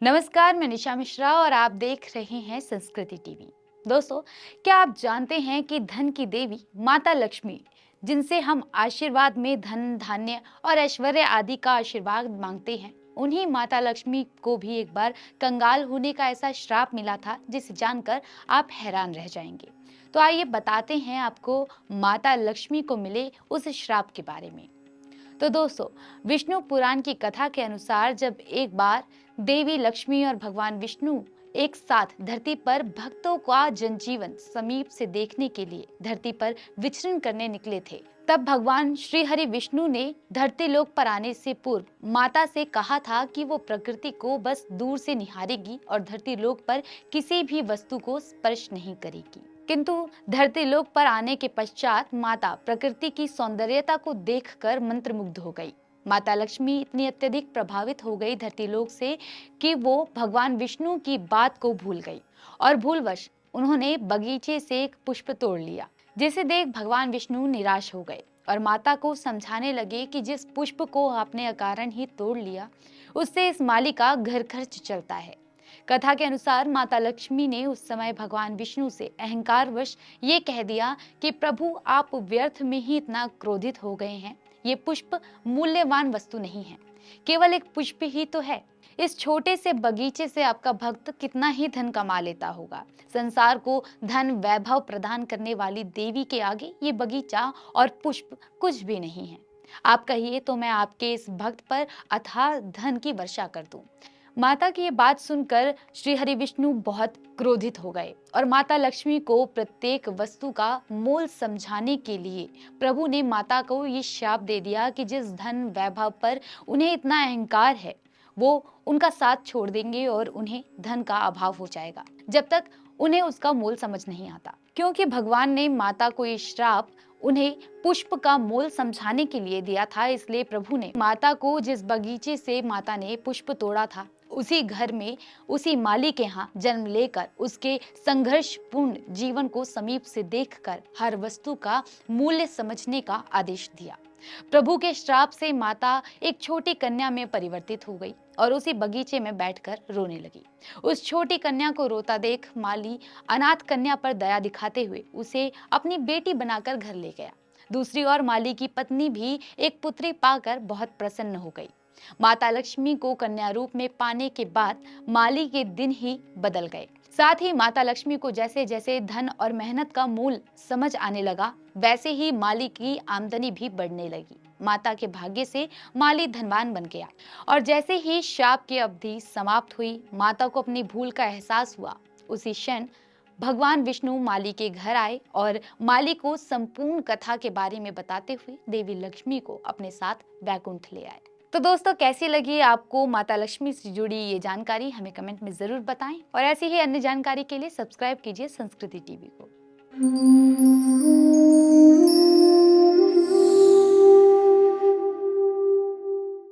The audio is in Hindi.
नमस्कार, मैं निशा मिश्रा और आप देख रहे हैं संस्कृति टीवी। दोस्तों, क्या आप जानते हैं कि धन की देवी माता लक्ष्मी, जिनसे हम आशीर्वाद में धन, धान्य और ऐश्वर्य आदि का आशीर्वाद मांगते हैं, उन्हीं माता लक्ष्मी को भी एक बार कंगाल होने का ऐसा श्राप मिला था जिसे जानकर आप हैरान रह जाएंगे। तो आइए बताते हैं आपको माता लक्ष्मी को मिले उस श्राप के बारे में। तो दोस्तों, विष्णु पुराण की कथा के अनुसार जब एक बार देवी लक्ष्मी और भगवान विष्णु एक साथ धरती पर भक्तों का जनजीवन समीप से देखने के लिए धरती पर विचरण करने निकले थे, तब भगवान श्री हरि विष्णु ने धरती लोक पर आने से पूर्व माता से कहा था कि वो प्रकृति को बस दूर से निहारेगी और धरती लोक पर किसी भी वस्तु को स्पर्श नहीं करेगी। किंतु धरती लोक पर आने के पश्चात माता प्रकृति की सौंदर्यता को देखकर मंत्रमुग्ध हो गई। माता लक्ष्मी इतनी अत्यधिक प्रभावित हो गई धरती लोक से कि वो भगवान विष्णु की बात को भूल गई और भूलवश उन्होंने बगीचे से एक पुष्प तोड़ लिया, जिसे देख भगवान विष्णु निराश हो गए और माता को समझाने लगे कि जिस पुष्प को आपने अकारण ही तोड़ लिया, उससे इस माली का घर खर्च चलता है। कथा के अनुसार माता लक्ष्मी ने उस समय भगवान विष्णु से अहंकारवश ये कह दिया कि प्रभु, आप व्यर्थ में ही इतना क्रोधित हो गए हैं। ये पुष्प मूल्यवान वस्तु नहीं है, केवल एक पुष्प ही तो है। इस छोटे से बगीचे से आपका भक्त कितना ही धन कमा लेता होगा। संसार को धन वैभव प्रदान करने वाली देवी के आगे ये बगीचा और पुष्प कुछ भी नहीं है। आप कहिए तो मैं आपके इस भक्त पर अथाह धन की वर्षा कर दूं। माता की ये बात सुनकर श्री हरि विष्णु बहुत क्रोधित हो गए और माता लक्ष्मी को प्रत्येक वस्तु का मोल समझाने के लिए प्रभु ने माता को ये शाप दे दिया कि जिस धन वैभव पर उन्हें इतना अहंकार है, वो उनका साथ छोड़ देंगे और उन्हें धन का अभाव हो जाएगा जब तक उन्हें उसका मोल समझ नहीं आता। क्योंकि भगवान ने माता को ये श्राप उन्हें पुष्प का मोल समझाने के लिए दिया था, इसलिए प्रभु ने माता को जिस बगीचे से माता ने पुष्प तोड़ा था, उसी घर में उसी माली के यहाँ जन्म लेकर उसके संघर्षपूर्ण जीवन को समीप से देखकर हर वस्तु का मूल्य समझने का आदेश दिया। प्रभु के श्राप से माता एक छोटी कन्या में परिवर्तित हो गई और उसी बगीचे में बैठकर रोने लगी। उस छोटी कन्या को रोता देख माली अनाथ कन्या पर दया दिखाते हुए उसे अपनी बेटी बनाकर घर ले गया। दूसरी ओर माली की पत्नी भी एक पुत्री पाकर बहुत प्रसन्न हो गई। माता लक्ष्मी को कन्या रूप में पाने के बाद माली के दिन ही बदल गए। साथ ही माता लक्ष्मी को जैसे जैसे धन और मेहनत का मूल समझ आने लगा, वैसे ही माली की आमदनी भी बढ़ने लगी। माता के भाग्य से माली धनवान बन गया और जैसे ही शाप की अवधि समाप्त हुई, माता को अपनी भूल का एहसास हुआ। उसी क्षण भगवान विष्णु माली के घर आए और माली को संपूर्ण कथा के बारे में बताते हुए देवी लक्ष्मी को अपने साथ वैकुंठ ले आए। तो दोस्तों, कैसी लगी आपको माता लक्ष्मी से जुड़ी ये जानकारी, हमें कमेंट में जरूर बताएं और ऐसी ही अन्य जानकारी के लिए सब्सक्राइब कीजिए संस्कृति टीवी को।